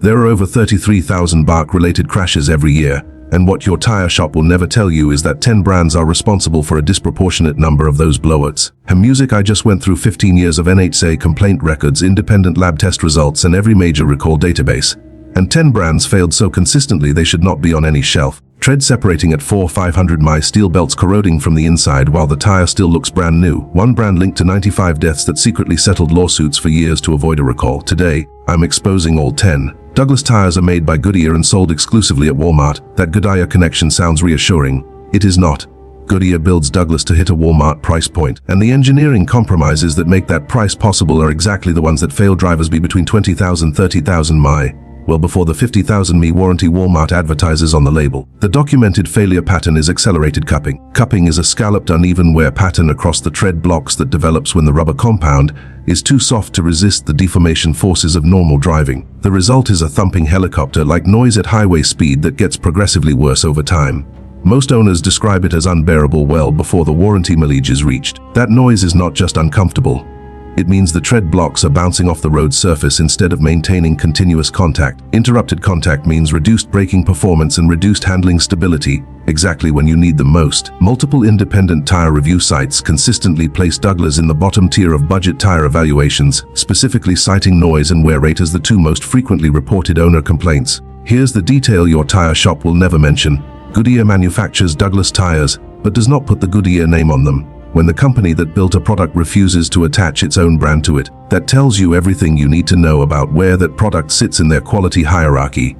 There are over 33,000 bark-related crashes every year, and what your tire shop will never tell you is that 10 brands are responsible for a disproportionate number of those blowouts. Music. I just went through 15 years of NHTSA complaint records, independent lab test results, and every major recall database. And 10 brands failed so consistently they should not be on any shelf. Tread separating at 4,500 mi, steel belts corroding from the inside while the tire still looks brand new. One brand linked to 95 deaths that secretly settled lawsuits for years to avoid a recall. Today, I'm exposing all 10. Douglas tires are made by Goodyear and sold exclusively at Walmart. That Goodyear connection sounds reassuring. It is not. Goodyear builds Douglas to hit a Walmart price point, and the engineering compromises that make that price possible are exactly the ones that fail drivers be between 20,000 and 30,000 mi. Well before the 50,000 mi warranty Walmart advertises on the label. The documented failure pattern is accelerated cupping. Cupping is a scalloped uneven wear pattern across the tread blocks that develops when the rubber compound is too soft to resist the deformation forces of normal driving. The result is a thumping helicopter-like noise at highway speed that gets progressively worse over time. Most owners describe it as unbearable well before the warranty mileage is reached. That noise is not just uncomfortable. It means the tread blocks are bouncing off the road surface instead of maintaining continuous contact. Interrupted contact means reduced braking performance and reduced handling stability, exactly when you need them most. Multiple independent tire review sites consistently place Douglas in the bottom tier of budget tire evaluations, specifically citing noise and wear rate as the two most frequently reported owner complaints. Here's the detail your tire shop will never mention. Goodyear manufactures Douglas tires, but does not put the Goodyear name on them. When the company that built a product refuses to attach its own brand to it, that tells you everything you need to know about where that product sits in their quality hierarchy.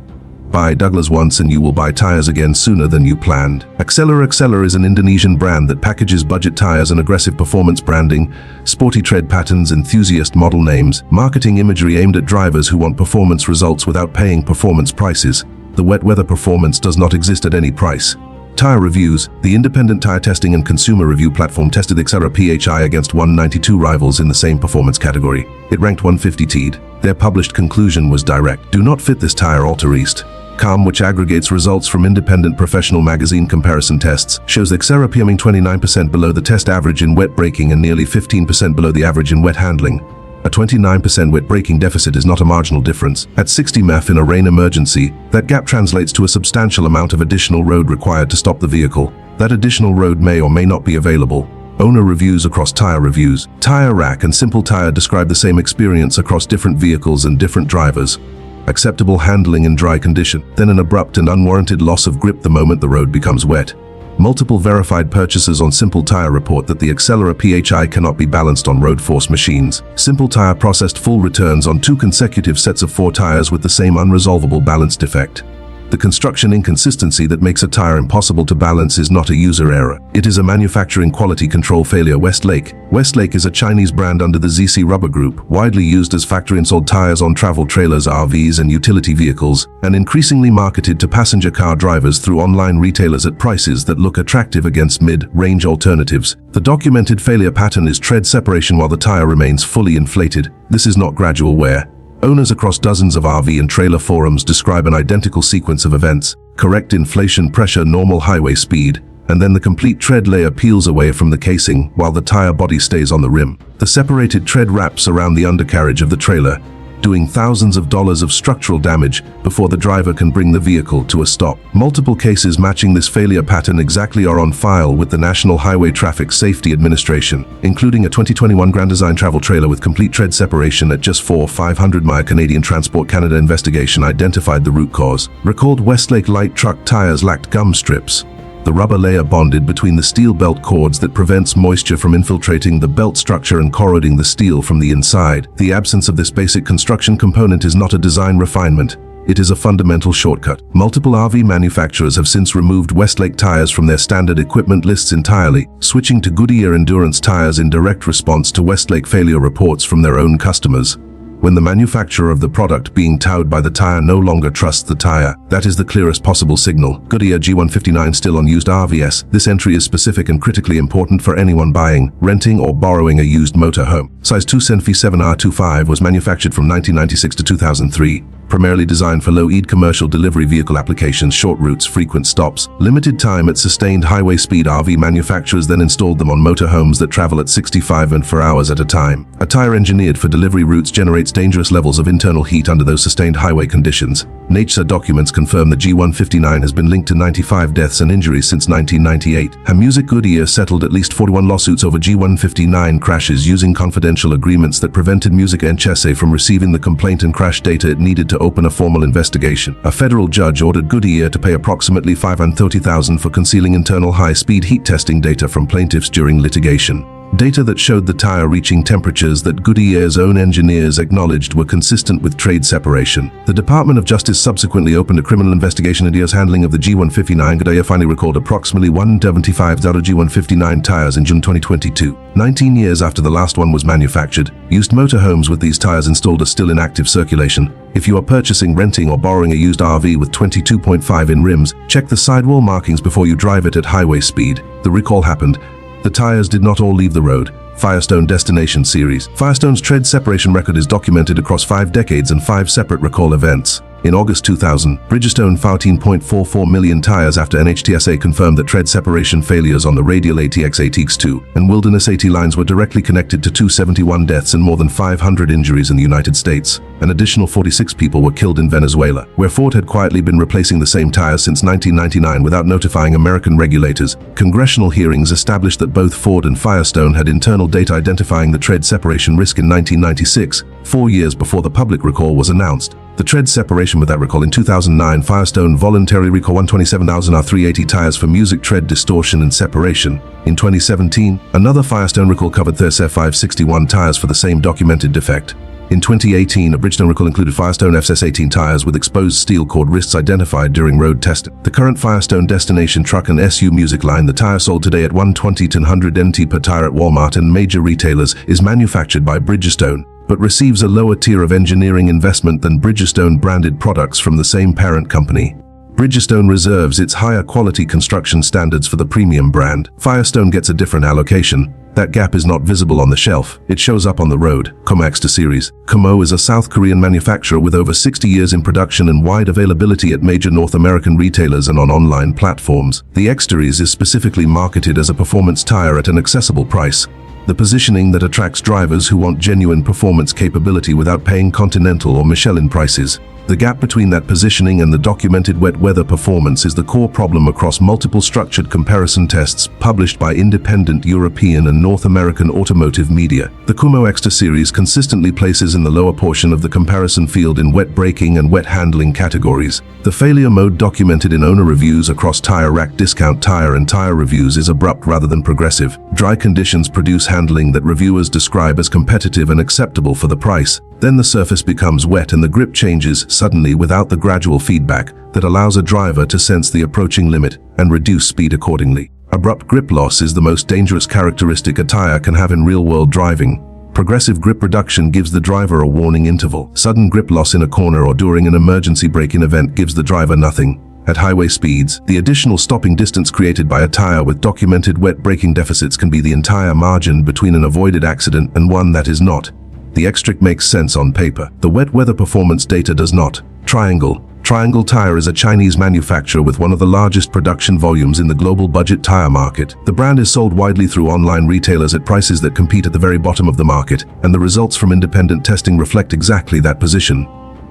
Buy Douglas once and you will buy tires again sooner than you planned. Axeler is an Indonesian brand that packages budget tires and aggressive performance branding, sporty tread patterns, enthusiast model names, marketing imagery aimed at drivers who want performance results without paying performance prices. The wet weather performance does not exist at any price. Tire Reviews, the independent tire testing and consumer review platform, tested the Axeler PHI against 192 rivals in the same performance category. It ranked 150'd. Their published conclusion was direct. Do not fit this tire, alter east. CALM, which aggregates results from independent professional magazine comparison tests, shows the Axeler PMing 29% below the test average in wet braking and nearly 15% below the average in wet handling. A 29% wet braking deficit is not a marginal difference. At 60 mph in a rain emergency, that gap translates to a substantial amount of additional road required to stop the vehicle. That additional road may or may not be available. Owner reviews across Tire Reviews. Tire Rack and Simple Tire describe the same experience across different vehicles and different drivers. Acceptable handling in dry condition, then an abrupt and unwarranted loss of grip the moment the road becomes wet. Multiple verified purchasers on Simple Tire report that the Axeler PHI cannot be balanced on road force machines. Simple Tire processed full returns on 2 consecutive sets of 4 tires with the same unresolvable balance defect. The construction inconsistency that makes a tire impossible to balance is not a user error. It is a manufacturing quality control failure. Westlake. Westlake is a Chinese brand under the ZC Rubber Group, widely used as factory-installed tires on travel trailers, RVs, and utility vehicles, and increasingly marketed to passenger car drivers through online retailers at prices that look attractive against mid-range alternatives. The documented failure pattern is tread separation while the tire remains fully inflated. This is not gradual wear. Owners across dozens of RV and trailer forums describe an identical sequence of events: correct inflation pressure, normal highway speed, and then the complete tread layer peels away from the casing while the tire body stays on the rim. The separated tread wraps around the undercarriage of the trailer, doing thousands of dollars of structural damage before the driver can bring the vehicle to a stop. Multiple cases matching this failure pattern exactly are on file with the National Highway Traffic Safety Administration, including a 2021 Grand Design travel trailer with complete tread separation at just 4,500 mi. Canadian Transport Canada investigation identified the root cause. Recalled Westlake light truck tires lacked gum strips. The rubber layer bonded between the steel belt cords that prevents moisture from infiltrating the belt structure and corroding the steel from the inside. The absence of this basic construction component is not a design refinement. It is a fundamental shortcut. Multiple RV manufacturers have since removed Westlake tires from their standard equipment lists entirely, switching to Goodyear endurance tires in direct response to Westlake failure reports from their own customers. When the manufacturer of the product being towed by the tire no longer trusts the tire, that is the clearest possible signal. Goodyear G159 still on used RVs. This entry is specific and critically important for anyone buying, renting, or borrowing a used motor home. Size 2 Senfi 7R25 was manufactured from 1996 to 2003. primarily designed for low-speed commercial delivery vehicle applications, short routes, frequent stops, limited time at sustained highway speed. RV manufacturers then installed them on motorhomes that travel at 65 and 4 hours at a time. A tire engineered for delivery routes generates dangerous levels of internal heat under those sustained highway conditions. NHTSA documents confirm the G159 has been linked to 95 deaths and injuries since 1998. Music Goodyear settled at least 41 lawsuits over G159 crashes using confidential agreements that prevented Music NHTSA from receiving the complaint and crash data it needed to open a formal investigation. A federal judge ordered Goodyear to pay approximately $530,000 for concealing internal high-speed heat testing data from plaintiffs during litigation. Data that showed the tire reaching temperatures that Goodyear's own engineers acknowledged were consistent with trade separation. The Department of Justice subsequently opened a criminal investigation into Goodyear's handling of the G159. Goodyear finally recalled approximately 175,000 G159 tires in June 2022. 19 years after the last one was manufactured, used motorhomes with these tires installed are still in active circulation. If you are purchasing, renting, or borrowing a used RV with 22.5 in rims, check the sidewall markings before you drive it at highway speed. The recall happened. The tires did not all leave the road. Firestone Destination Series. Firestone's tread separation record is documented across 5 decades and 5 separate recall events. In August 2000, Bridgestone found 14.44 million tires after NHTSA confirmed that tread separation failures on the radial ATX ATX2 and Wilderness AT lines were directly connected to 271 deaths and more than 500 injuries in the United States. An additional 46 people were killed in Venezuela, where Ford had quietly been replacing the same tires since 1999 without notifying American regulators. Congressional hearings established that both Ford and Firestone had internal data identifying the tread separation risk in 1996, 4 years before the public recall was announced. The tread separation with that recall in 2009, Firestone voluntarily recalled 127,000 R380 tires for music tread distortion and separation. In 2017, another Firestone recall covered F 561 tires for the same documented defect. In 2018, a Bridgestone recall included Firestone FS18 tires with exposed steel cord wrists identified during road testing. The current Firestone Destination Truck and SU Music line, the tire sold today at $120 to $100 NT per tire at Walmart and major retailers, is manufactured by Bridgestone, but receives a lower tier of engineering investment than Bridgestone branded products from the same parent company. Bridgestone reserves its higher quality construction standards for the premium brand. Firestone gets a different allocation. That gap is not visible on the shelf. It shows up on the road. Kumho Extra Series. Kumho is a South Korean manufacturer with over 60 years in production and wide availability at major North American retailers and on online platforms. The X Series is specifically marketed as a performance tire at an accessible price. The positioning that attracts drivers who want genuine performance capability without paying Continental or Michelin prices. The gap between that positioning and the documented wet weather performance is the core problem across multiple structured comparison tests published by independent European and North American automotive media. The Kumho Extra Series consistently places in the lower portion of the comparison field in wet braking and wet handling categories. The failure mode documented in owner reviews across Tire Rack, Discount Tire, and Tire Reviews is abrupt rather than progressive. Dry conditions produce handling that reviewers describe as competitive and acceptable for the price. Then the surface becomes wet and the grip changes suddenly without the gradual feedback that allows a driver to sense the approaching limit and reduce speed accordingly. Abrupt grip loss is the most dangerous characteristic a tire can have in real-world driving. Progressive grip reduction gives the driver a warning interval. Sudden grip loss in a corner or during an emergency braking event gives the driver nothing. At highway speeds, the additional stopping distance created by a tire with documented wet braking deficits can be the entire margin between an avoided accident and one that is not. The X-Trick makes sense on paper. The wet weather performance data does not. Triangle Tire is a Chinese manufacturer with one of the largest production volumes in the global budget tire market. The brand is sold widely through online retailers at prices that compete at the very bottom of the market, and the results from independent testing reflect exactly that position.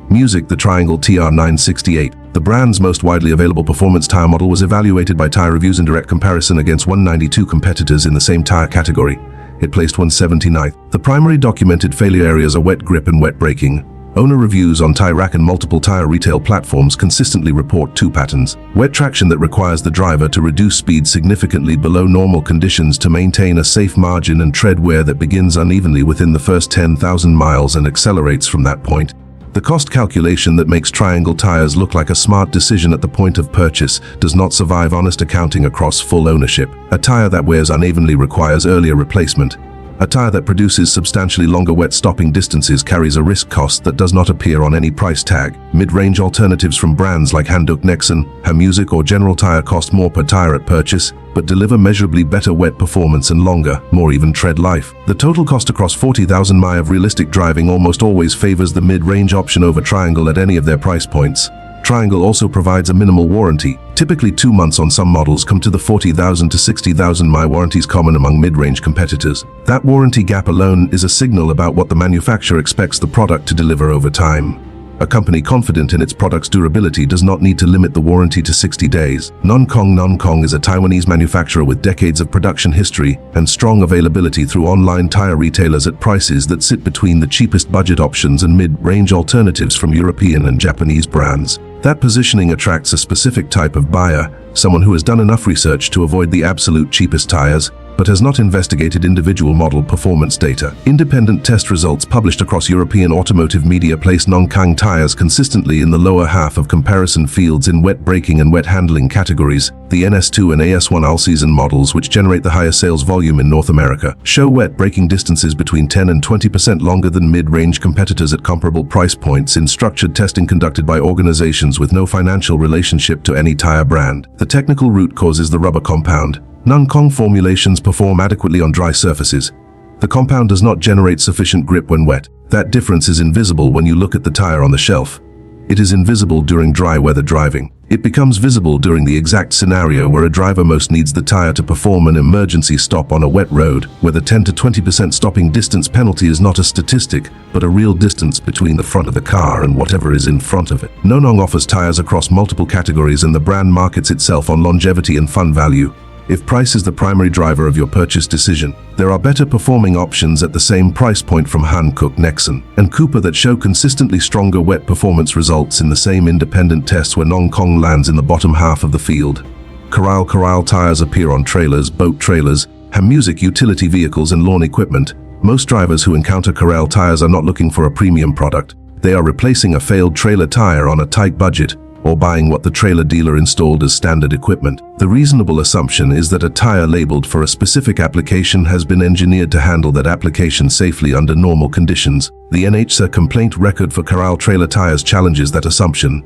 Music, the Triangle TR968. The brand's most widely available performance tire model was evaluated by Tire Reviews in direct comparison against 192 competitors in the same tire category. It placed 179th. The primary documented failure areas are wet grip and wet braking. Owner reviews on Tire Rack and multiple tire retail platforms consistently report two patterns. Wet traction that requires the driver to reduce speed significantly below normal conditions to maintain a safe margin, and tread wear that begins unevenly within the first 10,000 miles and accelerates from that point. The cost calculation that makes Triangle tires look like a smart decision at the point of purchase does not survive honest accounting across full ownership. A tire that wears unevenly requires earlier replacement. A tire that produces substantially longer wet stopping distances carries a risk cost that does not appear on any price tag. Mid-range alternatives from brands like Handuk Nexen, Hamusic or General Tire cost more per tire at purchase, but deliver measurably better wet performance and longer, more even tread life. The total cost across 40,000 mi of realistic driving almost always favors the mid-range option over Triangle at any of their price points. Triangle also provides a minimal warranty, typically 2 months on some models come to the 40,000 to 60,000 mi warranties common among mid-range competitors. That warranty gap alone is a signal about what the manufacturer expects the product to deliver over time. A company confident in its product's durability does not need to limit the warranty to 60 days. Nankang is a Taiwanese manufacturer with decades of production history and strong availability through online tire retailers at prices that sit between the cheapest budget options and mid-range alternatives from European and Japanese brands. That positioning attracts a specific type of buyer, someone who has done enough research to avoid the absolute cheapest tires, but has not investigated individual model performance data. Independent test results published across European automotive media place Nankang tires consistently in the lower half of comparison fields in wet braking and wet handling categories. The NS2 and AS1 all-season models, which generate the highest sales volume in North America, show wet braking distances between 10 and 20% longer than mid-range competitors at comparable price points in structured testing conducted by organizations with no financial relationship to any tire brand. The technical root cause is the rubber compound. Nankang formulations perform adequately on dry surfaces. The compound does not generate sufficient grip when wet. That difference is invisible when you look at the tire on the shelf. It is invisible during dry weather driving. It becomes visible during the exact scenario where a driver most needs the tire to perform an emergency stop on a wet road, where the 10 to 20% stopping distance penalty is not a statistic, but a real distance between the front of the car and whatever is in front of it. Nankang offers tires across multiple categories and the brand markets itself on longevity and fun value. If price is the primary driver of your purchase decision, there are better performing options at the same price point from Handuk Nexen and Cooper that show consistently stronger wet performance results in the same independent tests where Nankang lands in the bottom half of the field. Carlisle tires appear on trailers, boat trailers, Hamusic utility vehicles and lawn equipment. Most drivers who encounter Carlisle tires are not looking for a premium product. They are replacing a failed trailer tire on a tight budget, or buying what the trailer dealer installed as standard equipment. The reasonable assumption is that a tire labeled for a specific application has been engineered to handle that application safely under normal conditions. The NHTSA complaint record for Carlisle trailer tires challenges that assumption.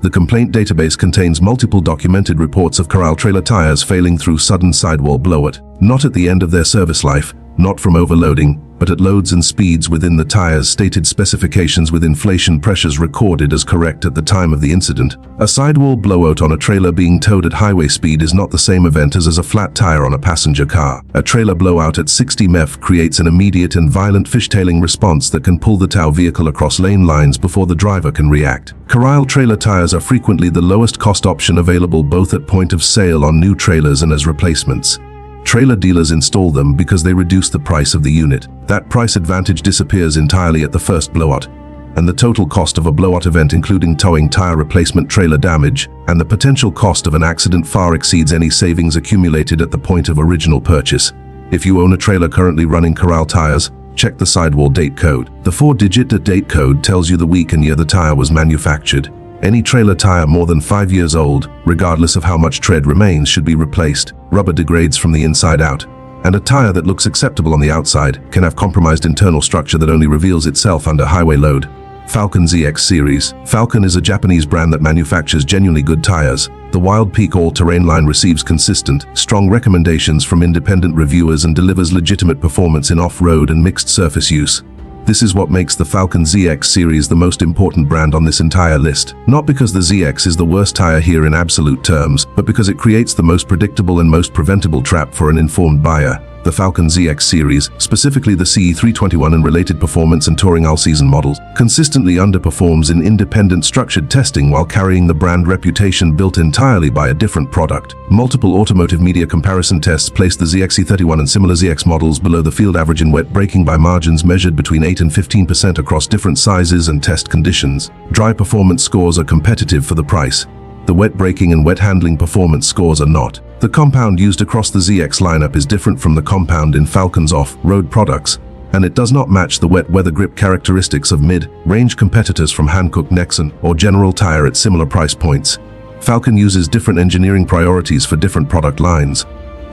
The complaint database contains multiple documented reports of Carlisle trailer tires failing through sudden sidewall blowout, not at the end of their service life, not from overloading, but at loads and speeds within the tire's stated specifications with inflation pressures recorded as correct at the time of the incident. A sidewall blowout on a trailer being towed at highway speed is not the same event as a flat tire on a passenger car. A trailer blowout at 60 mph creates an immediate and violent fishtailing response that can pull the tow vehicle across lane lines before the driver can react. Carlisle trailer tires are frequently the lowest cost option available both at point of sale on new trailers and as replacements. Trailer dealers install them because they reduce the price of the unit. That price advantage disappears entirely at the first blowout, and the total cost of a blowout event including towing, tire replacement, trailer damage, and the potential cost of an accident far exceeds any savings accumulated at the point of original purchase. If you own a trailer currently running Carlisle tires, check the sidewall date code. The 4-digit date code tells you the week and year the tire was manufactured. Any trailer tire more than 5 years old, regardless of how much tread remains, should be replaced. Rubber degrades from the inside out, and a tire that looks acceptable on the outside can have compromised internal structure that only reveals itself under highway load. Falken ZX series. Falken is a Japanese brand that manufactures genuinely good tires. The Wild Peak all-terrain line receives consistent, strong recommendations from independent reviewers and delivers legitimate performance in off-road and mixed surface use. This is what makes the Falken ZX series the most important brand on this entire list. Not because the ZX is the worst tire here in absolute terms, but because it creates the most predictable and most preventable trap for an informed buyer. The Falken ZX series, specifically the CE321 and related performance and touring all-season models, consistently underperforms in independent structured testing while carrying the brand reputation built entirely by a different product. Multiple automotive media comparison tests place the ZX-C31 and similar ZX models below the field average in wet braking by margins measured between 8 and 15% across different sizes and test conditions. Dry performance scores are competitive for the price. The wet braking and wet handling performance scores are not. The compound used across the ZX lineup is different from the compound in Falken's off-road products, and it does not match the wet weather grip characteristics of mid-range competitors from Handuk Nexen or General Tire at similar price points. Falken uses different engineering priorities for different product lines.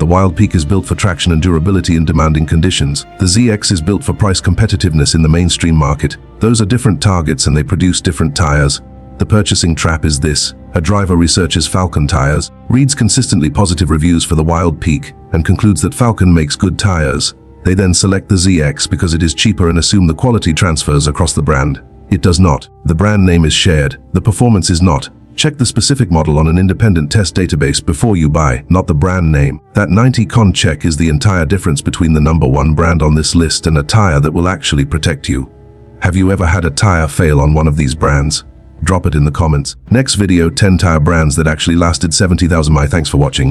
The Wild Peak is built for traction and durability in demanding conditions. The ZX is built for price competitiveness in the mainstream market. Those are different targets and they produce different tires. The purchasing trap is this. A driver researches Falken tires, reads consistently positive reviews for the Wild Peak, and concludes that Falken makes good tires. They then select the ZX because it is cheaper and assume the quality transfers across the brand. It does not. The brand name is shared. The performance is not. Check the specific model on an independent test database before you buy, not the brand name. That 90 con check is the entire difference between the number one brand on this list and a tire that will actually protect you. Have you ever had a tire fail on one of these brands? Drop it in the comments. Next video, 10 tire brands that actually lasted 70,000 miles. Thanks for watching.